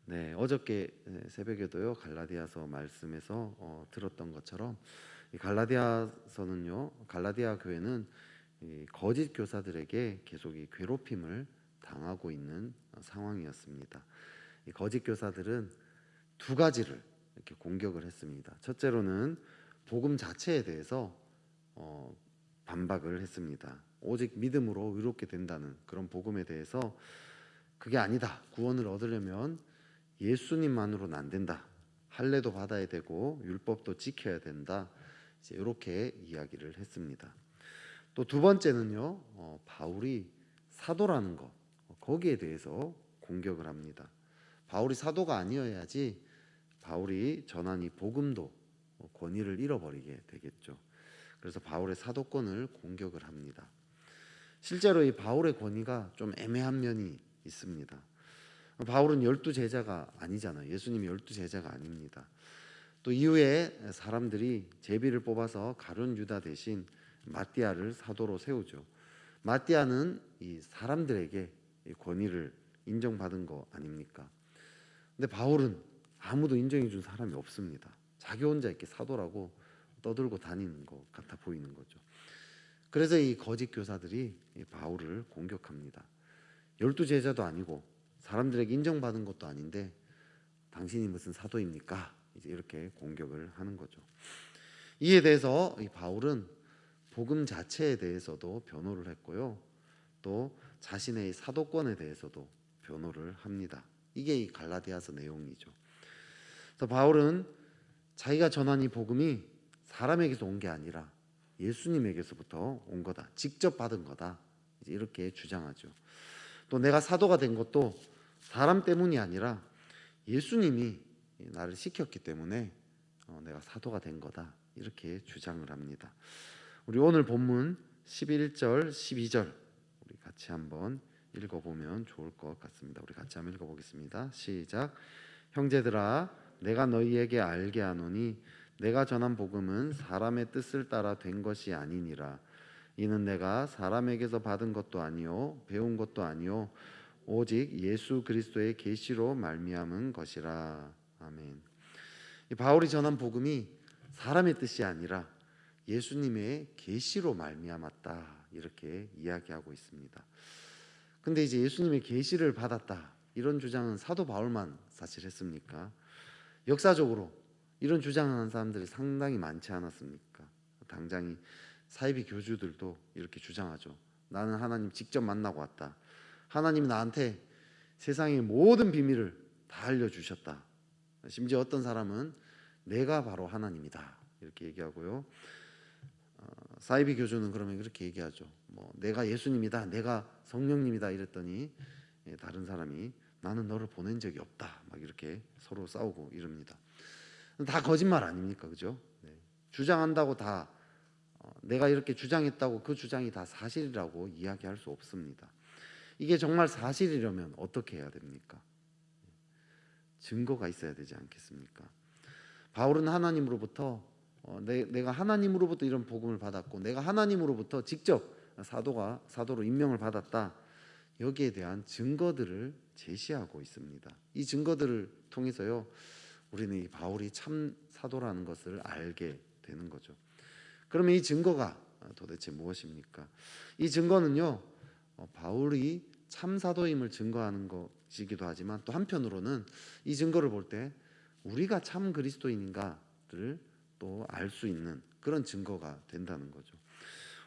네, 어저께 새벽에도요 갈라디아서 말씀에서 들었던 것처럼 이 갈라디아서는요, 갈라디아 교회는 이 거짓 교사들에게 계속 이 괴롭힘을 당하고 있는 상황이었습니다. 이 거짓 교사들은 두 가지를 이렇게 공격을 했습니다. 첫째로는 복음 자체에 대해서 어, 반박을 했습니다. 오직 믿음으로 의롭게 된다는 그런 복음에 대해서 그게 아니다. 구원을 얻으려면 예수님만으로는 안 된다. 할례도 받아야 되고 율법도 지켜야 된다. 이제 이렇게 이야기를 했습니다. 또 두 번째는요, 바울이 사도라는 것, 거기에 대해서 공격을 합니다. 바울이 사도가 아니어야지 바울이 전한 이 복음도 권위를 잃어버리게 되겠죠. 그래서 바울의 사도권을 공격을 합니다. 실제로 이 바울의 권위가 좀 애매한 면이 있습니다. 바울은 12제자가 아니잖아요. 예수님이 12제자가 아닙니다. 또 이후에 사람들이 제비를 뽑아서 가룟 유다 대신 마띠아를 사도로 세우죠. 마띠아는 이 사람들에게 이 권위를 인정받은 거 아닙니까? 근데 바울은 아무도 인정해 준 사람이 없습니다. 자기 혼자 이렇게 사도라고 떠들고 다니는 것 같아 보이는 거죠. 그래서 이 거짓 교사들이 이 바울을 공격합니다. 12제자도 아니고 사람들에게 인정받은 것도 아닌데 당신이 무슨 사도입니까? 이제 이렇게 공격을 하는 거죠. 이에 대해서 이 바울은 복음 자체에 대해서도 변호를 했고요. 또 자신의 사도권에 대해서도 변호를 합니다. 이게 이 갈라디아서 내용이죠. 그래서 바울은 자기가 전한 이 복음이 사람에게서 온 게 아니라 예수님에게서부터 온 거다. 직접 받은 거다. 이제 이렇게 주장하죠. 또 내가 사도가 된 것도 사람 때문이 아니라 예수님이 나를 시켰기 때문에 내가 사도가 된 거다. 이렇게 주장을 합니다. 우리 오늘 본문 11절, 12절 우리 같이 한번 읽어보면 좋을 것 같습니다. 우리 같이 한번 읽어보겠습니다. 시작. 형제들아, 내가 너희에게 알게 하노니 내가 전한 복음은 사람의 뜻을 따라 된 것이 아니니라. 이는 내가 사람에게서 받은 것도 아니요 배운 것도 아니요 오직 예수 그리스도의 계시로 말미암은 것이라. 아멘. 이 바울이 전한 복음이 사람의 뜻이 아니라 예수님의 계시로 말미암았다. 이렇게 이야기하고 있습니다. 근데 이제 예수님의 계시를 받았다. 이런 주장은 사도 바울만 사실 했습니까? 역사적으로 이런 주장하는 사람들이 상당히 많지 않았습니까? 당장이 사이비 교주들도 이렇게 주장하죠. 나는 하나님 직접 만나고 왔다. 하나님이 나한테 세상의 모든 비밀을 다 알려주셨다. 심지어 어떤 사람은 내가 바로 하나님이다. 이렇게 얘기하고요. 사이비 교주는 그러면 그렇게 얘기하죠. 내가 예수님이다. 내가 성령님이다. 이랬더니 다른 사람이 나는 너를 보낸 적이 없다. 막 이렇게 서로 싸우고 이럽니다. 다 거짓말 아닙니까? 그죠? 네. 주장한다고 다 내가 이렇게 주장했다고 그 주장이 다 사실이라고 이야기할 수 없습니다. 이게 정말 사실이려면 어떻게 해야 됩니까? 증거가 있어야 되지 않겠습니까? 바울은 하나님으로부터 내가 하나님으로부터 이런 복음을 받았고 내가 하나님으로부터 직접 사도로 임명을 받았다. 여기에 대한 증거들을 제시하고 있습니다. 이 증거들을 통해서요 우리는 이 바울이 참 사도라는 것을 알게 되는 거죠. 그러면 이 증거가 도대체 무엇입니까? 이 증거는요 바울이 참 사도임을 증거하는 것이기도 하지만 또 한편으로는 이 증거를 볼 때 우리가 참 그리스도인인가를 또 알 수 있는 그런 증거가 된다는 거죠.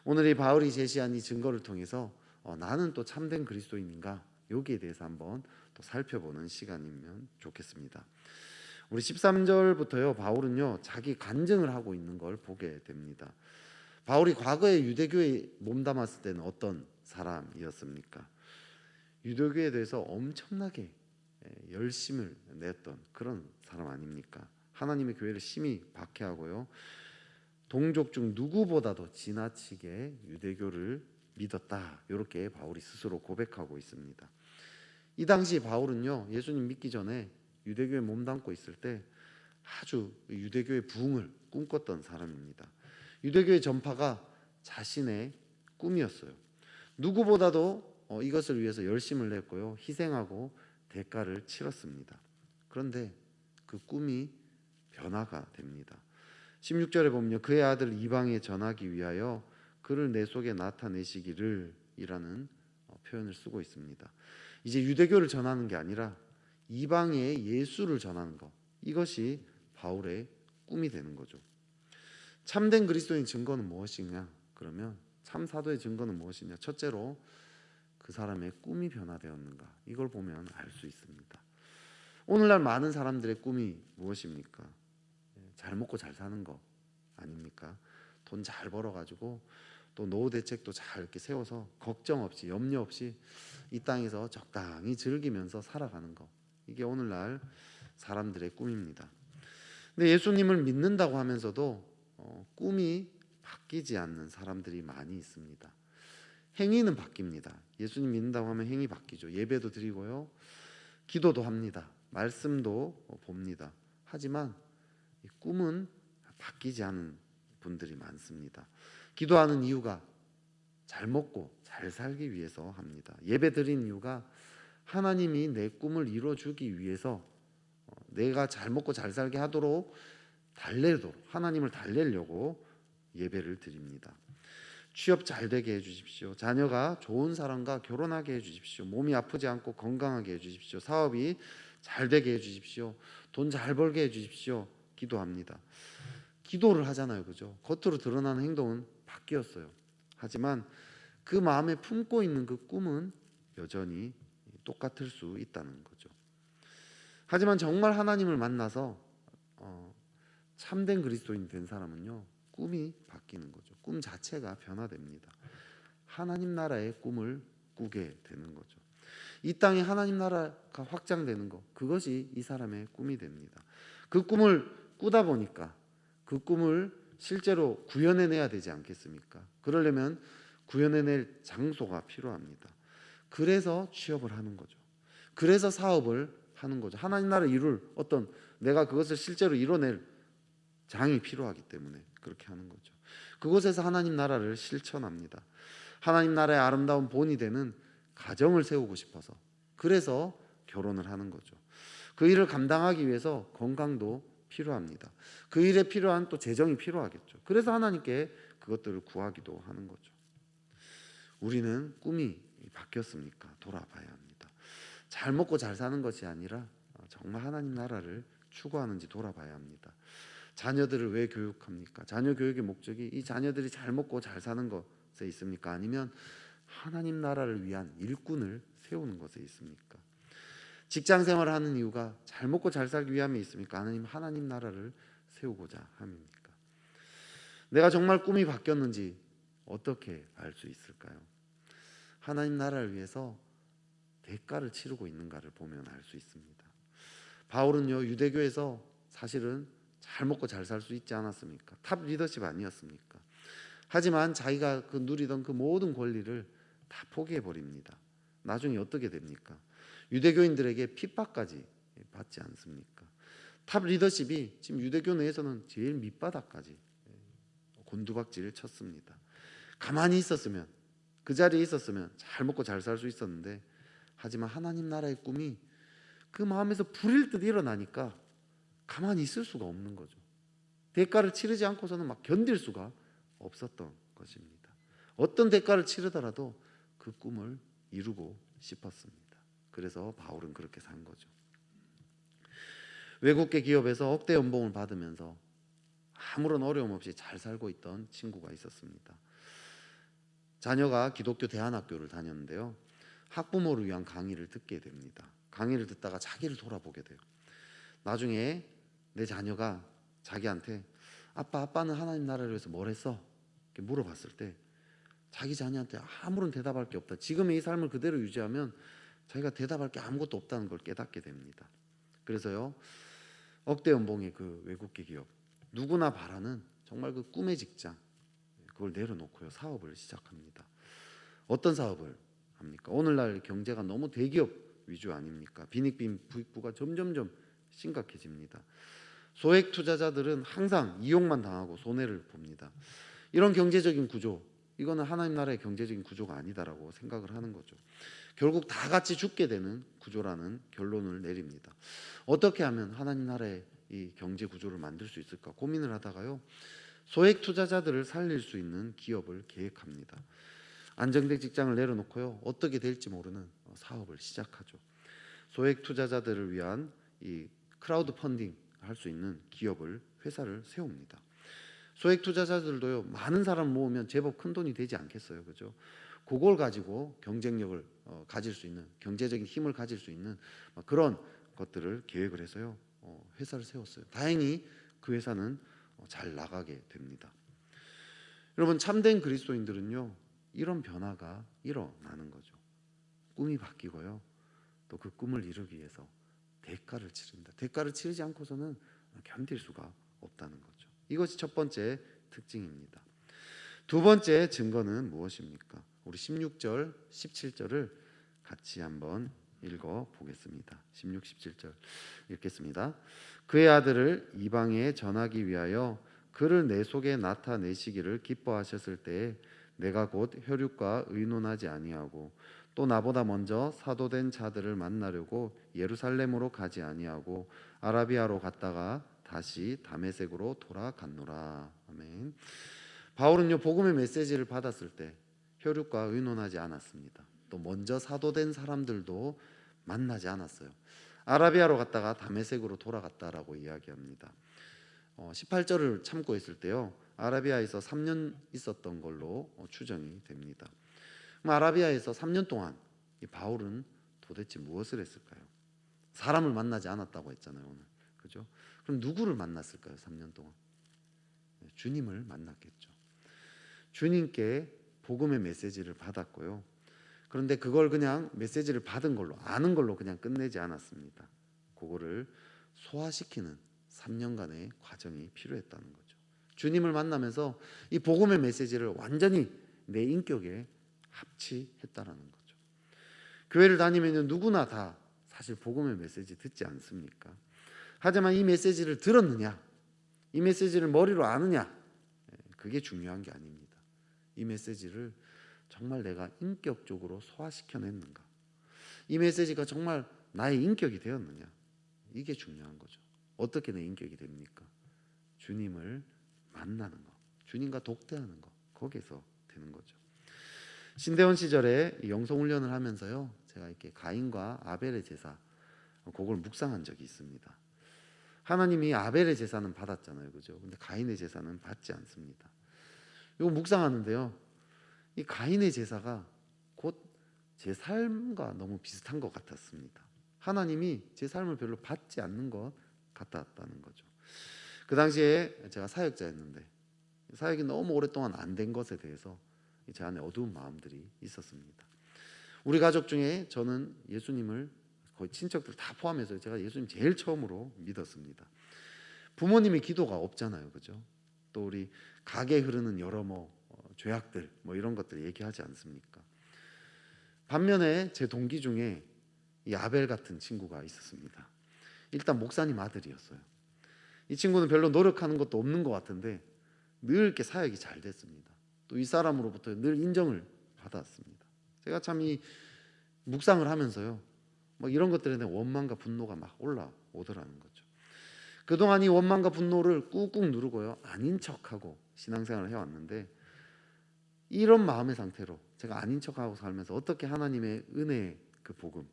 오늘 이 바울이 제시한 이 증거를 통해서 나는 또 참된 그리스도인인가 여기에 대해서 한번 또 살펴보는 시간이면 좋겠습니다. 우리 13절부터요 바울은요 자기 간증을 하고 있는 걸 보게 됩니다. 바울이 과거에 유대교에 몸담았을 때는 어떤 사람이었습니까? 유대교에 대해서 엄청나게 열심을 냈던 그런 사람 아닙니까? 하나님의 교회를 심히 박해하고요 동족 중 누구보다도 지나치게 유대교를 믿었다. 이렇게 바울이 스스로 고백하고 있습니다. 이 당시 바울은요 예수님 믿기 전에 유대교에 몸담고 있을 때 아주 유대교의 부흥을 꿈꿨던 사람입니다. 유대교의 전파가 자신의 꿈이었어요. 누구보다도 이것을 위해서 열심을 냈고요 희생하고 대가를 치렀습니다. 그런데 그 꿈이 변화가 됩니다. 16절에 보면요, 그의 아들 이방에 전하기 위하여 그를 내 속에 나타내시기를 이라는 표현을 쓰고 있습니다. 이제 유대교를 전하는 게 아니라 이방의 예수를 전하는 것, 이것이 바울의 꿈이 되는 거죠. 참된 그리스도인 증거는 무엇이냐? 그러면 참 사도의 증거는 무엇이냐? 첫째로 그 사람의 꿈이 변화되었는가? 이걸 보면 알 수 있습니다. 오늘날 많은 사람들의 꿈이 무엇입니까? 잘 먹고 잘 사는 거 아닙니까? 돈 잘 벌어가지고 또 노후 대책도 잘 이렇게 세워서 걱정 없이 염려 없이 이 땅에서 적당히 즐기면서 살아가는 거, 이게 오늘날 사람들의 꿈입니다. 근데 예수님을 믿는다고 하면서도 꿈이 바뀌지 않는 사람들이 많이 있습니다. 행위는 바뀝니다. 예수님 믿는다고 하면 행위 바뀌죠. 예배도 드리고요, 기도도 합니다. 말씀도 봅니다. 하지만 이 꿈은 바뀌지 않은 분들이 많습니다. 기도하는 이유가 잘 먹고 잘 살기 위해서 합니다. 예배 드린 이유가 하나님이 내 꿈을 이루어주기 위해서 내가 잘 먹고 잘 살게 하도록 달래도록 하나님을 달래려고 예배를 드립니다. 취업 잘 되게 해주십시오. 자녀가 좋은 사람과 결혼하게 해주십시오. 몸이 아프지 않고 건강하게 해주십시오. 사업이 잘 되게 해주십시오. 돈 잘 벌게 해주십시오. 기도합니다. 기도를 하잖아요, 그죠? 겉으로 드러나는 행동은 바뀌었어요. 하지만 그 마음에 품고 있는 그 꿈은 여전히 똑같을 수 있다는 거죠. 하지만 정말 하나님을 만나서 참된 그리스도인이 된 사람은요, 꿈이 바뀌는 거죠. 꿈 자체가 변화됩니다. 하나님 나라의 꿈을 꾸게 되는 거죠. 이 땅에 하나님 나라가 확장되는 것, 그것이 이 사람의 꿈이 됩니다. 그 꿈을 꾸다 보니까 그 꿈을 실제로 구현해내야 되지 않겠습니까? 그러려면 구현해낼 장소가 필요합니다. 그래서 취업을 하는 거죠. 그래서 사업을 하는 거죠. 하나님 나라를 이룰 어떤, 내가 그것을 실제로 이뤄낼 장이 필요하기 때문에 그렇게 하는 거죠. 그곳에서 하나님 나라를 실천합니다. 하나님 나라의 아름다운 본이 되는 가정을 세우고 싶어서, 그래서 결혼을 하는 거죠. 그 일을 감당하기 위해서 건강도 필요합니다. 그 일에 필요한 또 재정이 필요하겠죠. 그래서 하나님께 그것들을 구하기도 하는 거죠. 우리는 꿈이 바뀌었습니까? 돌아봐야 합니다. 잘 먹고 잘 사는 것이 아니라 정말 하나님 나라를 추구하는지 돌아봐야 합니다. 자녀들을 왜 교육합니까? 자녀 교육의 목적이 이 자녀들이 잘 먹고 잘 사는 것에 있습니까? 아니면 하나님 나라를 위한 일꾼을 세우는 것에 있습니까? 직장 생활을 하는 이유가 잘 먹고 잘 살기 위함에 있습니까? 하나님 나라를 세우고자 함입니까? 내가 정말 꿈이 바뀌었는지 어떻게 알 수 있을까요? 하나님 나라를 위해서 대가를 치르고 있는가를 보면 알 수 있습니다. 바울은요, 유대교에서 사실은 잘 먹고 잘 살 수 있지 않았습니까? 탑 리더십 아니었습니까? 하지만 자기가 누리던 그 모든 권리를 다 포기해 버립니다. 나중에 어떻게 됩니까? 유대교인들에게 핍박까지 받지 않습니까? 탑 리더십이 지금 유대교 내에서는 제일 밑바닥까지 곤두박질을 쳤습니다. 가만히 있었으면, 그 자리에 있었으면 잘 먹고 잘 살 수 있었는데, 하지만 하나님 나라의 꿈이 그 마음에서 불일 듯 일어나니까 가만히 있을 수가 없는 거죠. 대가를 치르지 않고서는 막 견딜 수가 없었던 것입니다. 어떤 대가를 치르더라도 그 꿈을 이루고 싶었습니다. 그래서 바울은 그렇게 산 거죠. 외국계 기업에서 억대 연봉을 받으면서 아무런 어려움 없이 잘 살고 있던 친구가 있었습니다. 자녀가 기독교 대안학교를 다녔는데요, 학부모를 위한 강의를 듣게 됩니다. 강의를 듣다가 자기를 돌아보게 돼요. 나중에 내 자녀가 자기한테 아빠는 하나님 나라를 위해서 뭘 했어? 이렇게 물어봤을 때 자기 자녀한테 아무런 대답할 게 없다. 지금의 이 삶을 그대로 유지하면 자기가 대답할 게 아무것도 없다는 걸 깨닫게 됩니다. 그래서요, 억대 연봉의 그 외국계 기업, 누구나 바라는 정말 그 꿈의 직장, 그걸 내려놓고요, 사업을 시작합니다. 어떤 사업을 합니까? 오늘날 경제가 너무 대기업 위주 아닙니까? 빈익빈 부익부가 점점점 심각해집니다. 소액 투자자들은 항상 이용만 당하고 손해를 봅니다. 이런 경제적인 구조, 이거는 하나님 나라의 경제적인 구조가 아니다라고 생각을 하는 거죠. 결국 다 같이 죽게 되는 구조라는 결론을 내립니다. 어떻게 하면 하나님 나라의 이 경제 구조를 만들 수 있을까 고민을 하다가요, 소액 투자자들을 살릴 수 있는 기업을 계획합니다. 안정된 직장을 내려놓고요, 어떻게 될지 모르는 사업을 시작하죠. 소액 투자자들을 위한 이 크라우드 펀딩 할 수 있는 기업을, 회사를 세웁니다. 소액 투자자들도요, 많은 사람 모으면 제법 큰 돈이 되지 않겠어요, 그죠? 그걸 가지고 경쟁력을 가질 수 있는, 경제적인 힘을 가질 수 있는 그런 것들을 계획을 해서요, 회사를 세웠어요. 다행히 그 회사는 잘 나가게 됩니다. 여러분, 참된 그리스도인들은요, 이런 변화가 일어나는 거죠. 꿈이 바뀌고요, 또 그 꿈을 이루기 위해서 대가를 치릅니다. 대가를 치르지 않고서는 견딜 수가 없다는 거죠. 이것이 첫 번째 특징입니다. 두 번째 증거는 무엇입니까? 우리 16절, 17절을 같이 한번 읽어 보겠습니다. 16, 17절 읽겠습니다. 그의 아들을 이방에 전하기 위하여 그를 내 속에 나타내시기를 기뻐하셨을 때에 내가 곧 혈육과 의논하지 아니하고 또 나보다 먼저 사도된 자들을 만나려고 예루살렘으로 가지 아니하고 아라비아로 갔다가 다시 다메섹으로 돌아갔노라. 아멘. 바울은요, 복음의 메시지를 받았을 때 혈육과 의논하지 않았습니다. 또 먼저 사도된 사람들도 만나지 않았어요. 아라비아로 갔다가 다메섹으로 돌아갔다라고 이야기합니다. 18절을 참고 있을 때요, 아라비아에서 3년 있었던 걸로 추정이 됩니다. 아라비아에서 3년 동안 이 바울은 도대체 무엇을 했을까요? 사람을 만나지 않았다고 했잖아요, 오늘. 그죠? 그럼 누구를 만났을까요? 3년 동안 주님을 만났겠죠. 주님께 복음의 메시지를 받았고요. 그런데 그걸 그냥 메시지를 받은 걸로, 아는 걸로 그냥 끝내지 않았습니다. 그거를 소화시키는 3년간의 과정이 필요했다는 거죠. 주님을 만나면서 이 복음의 메시지를 완전히 내 인격에 합치했다라는 거죠. 교회를 다니면 누구나 다 사실 복음의 메시지 듣지 않습니까? 하지만 이 메시지를 들었느냐, 이 메시지를 머리로 아느냐, 그게 중요한 게 아닙니다. 이 메시지를 정말 내가 인격적으로 소화시켜냈는가, 이 메시지가 정말 나의 인격이 되었느냐, 이게 중요한 거죠. 어떻게 내 인격이 됩니까? 주님을 만나는 거, 주님과 독대하는 거, 거기서 되는 거죠. 신대원 시절에 영성훈련을 하면서요, 제가 이렇게 가인과 아벨의 제사, 그걸 묵상한 적이 있습니다. 하나님이 아벨의 제사는 받았잖아요, 그죠? 근데 가인의 제사는 받지 않습니다. 이거 묵상하는데요, 이 가인의 제사가 곧 제 삶과 너무 비슷한 것 같았습니다. 하나님이 제 삶을 별로 받지 않는 것 같았다는 거죠. 그 당시에 제가 사역자였는데 사역이 너무 오랫동안 안 된 것에 대해서 제 안에 어두운 마음들이 있었습니다. 우리 가족 중에 저는 예수님을 거의 친척들 다 포함해서 제가 예수님 제일 처음으로 믿었습니다. 부모님의 기도가 없잖아요, 그죠? 또 우리 가게에 흐르는 여러 죄악들 이런 것들 얘기하지 않습니까? 반면에 제 동기 중에 이 아벨 같은 친구가 있었습니다. 일단 목사님 아들이었어요. 이 친구는 별로 노력하는 것도 없는 것 같은데 늘 이렇게 사역이 잘 됐습니다. 또 이 사람으로부터 늘 인정을 받았습니다. 제가 참 이 묵상을 하면서요, 이런 것들에 대한 원망과 분노가 막 올라오더라는 거죠. 그동안 이 원망과 분노를 꾹꾹 누르고요, 아닌 척하고 신앙생활을 해왔는데, 이런 마음의 상태로 제가 아닌 척하고 살면서 어떻게 하나님의 은혜의 그 복음,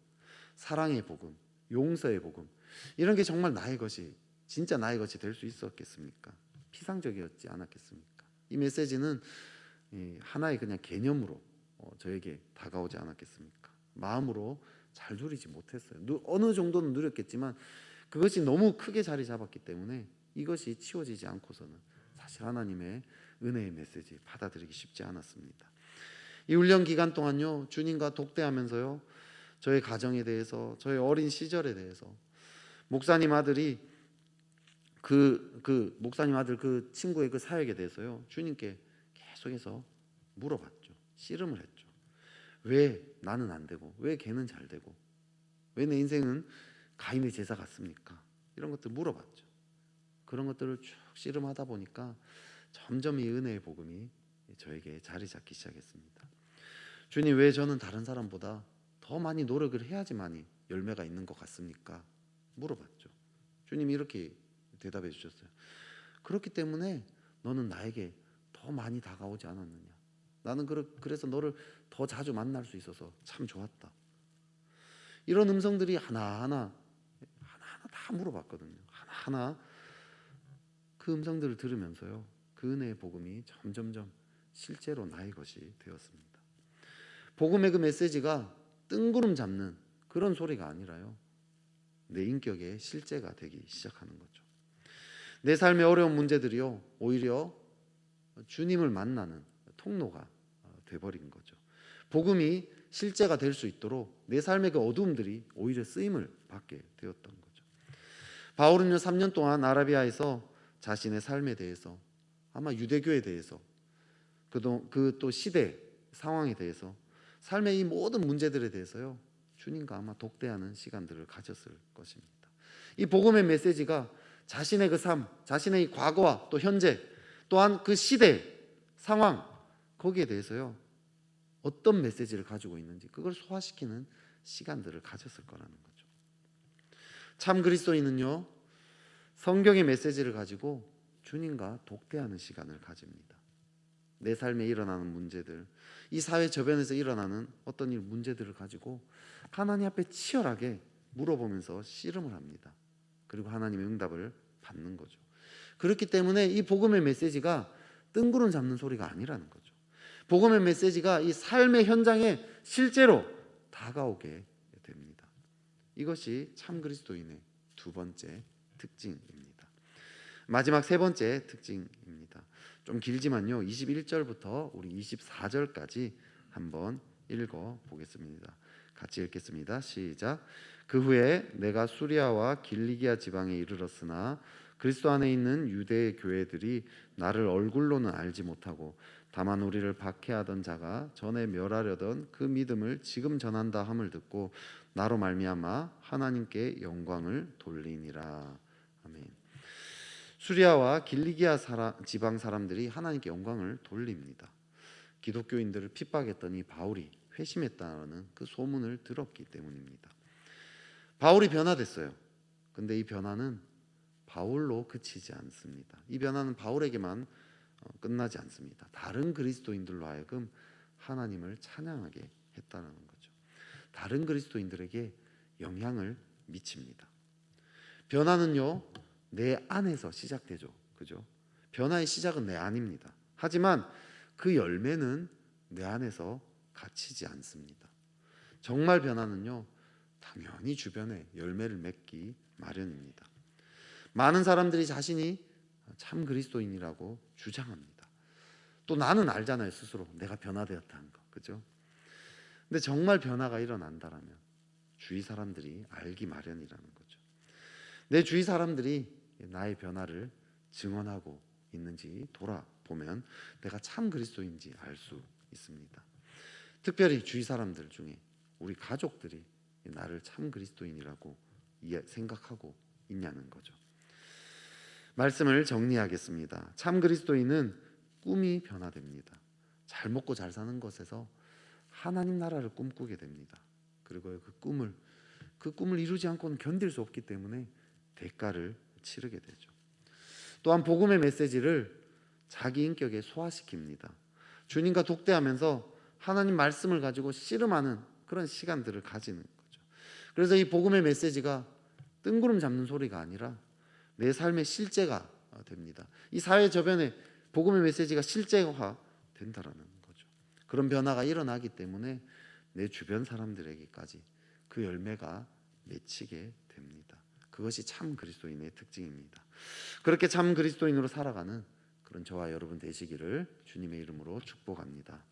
사랑의 복음, 용서의 복음, 이런 게 정말 나의 것이, 진짜 나의 것이 될 수 있었겠습니까? 피상적이었지 않았겠습니까? 이 메시지는 하나의 그냥 개념으로 저에게 다가오지 않았겠습니까? 마음으로 잘 누리지 못했어요. 어느 정도는 누렸겠지만 그것이 너무 크게 자리 잡았기 때문에 이것이 치워지지 않고서는 사실 하나님의 은혜의 메시지 받아들이기 쉽지 않았습니다. 이 훈련 기간 동안요, 주님과 독대하면서요, 저의 가정에 대해서, 저의 어린 시절에 대해서 목사님 아들이 목사님 아들 그 친구의 그 사역에 대해서요, 주님께 계속해서 물어봤죠. 씨름을 했죠. 왜 나는 안 되고, 왜 걔는 잘 되고, 왜 내 인생은 가인의 제사 같습니까? 이런 것들 물어봤죠. 그런 것들을 쭉 씨름하다 보니까 점점 이 은혜의 복음이 저에게 자리 잡기 시작했습니다. 주님, 왜 저는 다른 사람보다 더 많이 노력을 해야지만이 열매가 있는 것 같습니까? 물어봤죠. 주님이 이렇게 대답해 주셨어요. 그렇기 때문에 너는 나에게 더 많이 다가오지 않았느냐. 나는 그래서 너를 더 자주 만날 수 있어서 참 좋았다. 이런 음성들이 하나하나 다 물어봤거든요. 하나하나 그 음성들을 들으면서요, 그 은혜의 복음이 점점점 실제로 나의 것이 되었습니다. 복음의 그 메시지가 뜬구름 잡는 그런 소리가 아니라요, 내 인격의 실제가 되기 시작하는 거죠. 내 삶의 어려운 문제들이요, 오히려 주님을 만나는 통로가 돼버린 거죠. 복음이 실제가 될 수 있도록 내 삶의 그 어두움들이 오히려 쓰임을 받게 되었던 거죠. 바울은요, 3년 동안 아라비아에서 자신의 삶에 대해서, 아마 유대교에 대해서, 그 또 시대 상황에 대해서, 삶의 이 모든 문제들에 대해서요, 주님과 아마 독대하는 시간들을 가졌을 것입니다. 이 복음의 메시지가 자신의 그 삶, 자신의 이 과거와 또 현재, 또한 그 시대 상황, 거기에 대해서요, 어떤 메시지를 가지고 있는지 그걸 소화시키는 시간들을 가졌을 거라는 거죠. 참 그리스도인은요, 성경의 메시지를 가지고 주님과 독대하는 시간을 가집니다. 내 삶에 일어나는 문제들, 이 사회 저변에서 일어나는 어떤 일 문제들을 가지고 하나님 앞에 치열하게 물어보면서 씨름을 합니다. 그리고 하나님의 응답을 받는 거죠. 그렇기 때문에 이 복음의 메시지가 뜬구름 잡는 소리가 아니라는 거죠. 복음의 메시지가 이 삶의 현장에 실제로 다가오게 됩니다. 이것이 참 그리스도인의 두 번째 특징입니다. 마지막 세 번째 특징입니다. 좀 길지만요, 21절부터 우리 24절까지 한번 읽어 보겠습니다. 같이 읽겠습니다. 시작. 그 후에 내가 수리아와 길리기아 지방에 이르렀으나 그리스도 안에 있는 유대의 교회들이 나를 얼굴로는 알지 못하고 다만 우리를 박해하던 자가 전에 멸하려던 그 믿음을 지금 전한다 함을 듣고 나로 말미암아 하나님께 영광을 돌리니라. 아멘. 수리아와 길리기아 지방 사람들이 하나님께 영광을 돌립니다. 기독교인들을 핍박했던 이 바울이 회심했다는 그 소문을 들었기 때문입니다. 바울이 변화됐어요. 근데 이 변화는 바울로 그치지 않습니다. 이 변화는 바울에게만 끝나지 않습니다. 다른 그리스도인들로 하여금 하나님을 찬양하게 했다는 거죠. 다른 그리스도인들에게 영향을 미칩니다. 변화는요, 내 안에서 시작되죠. 그죠? 변화의 시작은 내 안입니다. 하지만 그 열매는 내 안에서 갇히지 않습니다. 정말 변화는요, 당연히 주변에 열매를 맺기 마련입니다. 많은 사람들이 자신이 참 그리스도인이라고 주장합니다. 또 나는 알잖아요, 스스로 내가 변화되었다는 거, 그죠? 근데 정말 변화가 일어난다라면 주위 사람들이 알기 마련이라는 거죠. 내 주위 사람들이 나의 변화를 증언하고 있는지 돌아보면 내가 참 그리스도인지 알 수 있습니다. 특별히 주위 사람들 중에 우리 가족들이 나를 참 그리스도인이라고 생각하고 있냐는 거죠. 말씀을 정리하겠습니다. 참 그리스도인은 꿈이 변화됩니다. 잘 먹고 잘 사는 것에서 하나님 나라를 꿈꾸게 됩니다. 그리고 그 꿈을 이루지 않고는 견딜 수 없기 때문에 대가를 치르게 되죠. 또한 복음의 메시지를 자기 인격에 소화시킵니다. 주님과 독대하면서 하나님 말씀을 가지고 씨름하는 그런 시간들을 가지는 거죠. 그래서 이 복음의 메시지가 뜬구름 잡는 소리가 아니라 내 삶의 실제가 됩니다. 이 사회 저변에 복음의 메시지가 실제화 된다라는 거죠. 그런 변화가 일어나기 때문에 내 주변 사람들에게까지 그 열매가 맺히게 됩니다. 그것이 참 그리스도인의 특징입니다. 그렇게 참 그리스도인으로 살아가는 그런 저와 여러분 되시기를 주님의 이름으로 축복합니다.